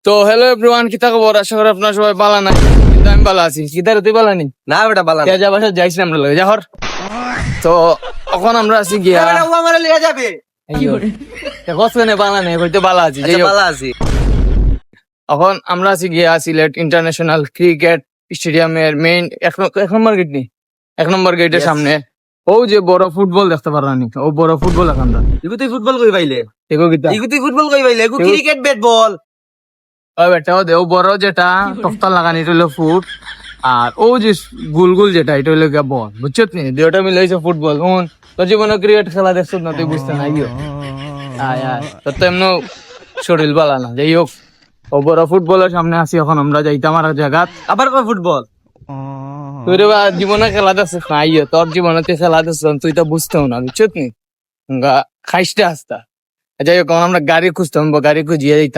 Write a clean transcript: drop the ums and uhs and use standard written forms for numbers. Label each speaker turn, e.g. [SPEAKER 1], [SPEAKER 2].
[SPEAKER 1] তো hello everyone, কি খবর? আশা করি আপনারা সবাই ভালো নাই, কিন্তু আমি ভালো আছি। কিদারে তুই ভালো নি?
[SPEAKER 2] না বেটা বালা না।
[SPEAKER 1] তেজা বাসা যাইছি আমরা লগে যাহর। তো এখন আমরা আছি গিয়া
[SPEAKER 2] বেটা ও আমারে লিয়ে যাবে।
[SPEAKER 1] কসনে ভালো নেই, হয়তো ভালো আছি। যাই
[SPEAKER 2] আচ্ছা
[SPEAKER 1] হোক,
[SPEAKER 2] বালা আছি।
[SPEAKER 1] এখন আমরা আছি গিয়া সিলেট ইন্টারন্যাশনাল ক্রিকেট স্টেডিয়ামের মেইন এক নম্বর গেট নি, এক নম্বর গেটের
[SPEAKER 2] Yes.
[SPEAKER 1] সামনে ও যে বড় ফুটবল দেখতে পারা নি, ও বড় ফুটবল এখানটা
[SPEAKER 2] ইগু তুই ফুটবল কই পাইলে?
[SPEAKER 1] দেখো কিতা
[SPEAKER 2] ইগু তুই ফুটবল কই পাইলে? ইগু
[SPEAKER 1] ইগু-
[SPEAKER 2] ক্রিকেট ব্যাট বল।
[SPEAKER 1] ও বেটা ও দে, ও বড় যেটা তক্তা লাগানি এটা হলো ফুট, আর ও যে গুল গুল যেটা এটা হলো গিয়া বল, বুঝছত নি? দুইটা মিলে হইছে ফুটবল। হুন তোর জীবনে ক্রিকেট খেলা দেখছত না, তুই বুঝতে নাই গিয়ে আয় আয় তোর তো এমন শরীর বালা না। যাই হোক, ও বড় ফুটবলের সামনে আছি এখন আমরা, যাইতাম আর জায়গাত।
[SPEAKER 2] আবার কই ফুটবল?
[SPEAKER 1] তুই রে বা জীবনে খেলা দেখছিস না, আইয়ে তোর জীবনে তুই খেলা দেখছিস তুই তো বুঝতেও না, বুঝছত নি? খাইসটা আসতা। যাই হোক, আমরা গাড়ি খুঁজতাম, গাড়ি খুঁজিয়ে দিতাম।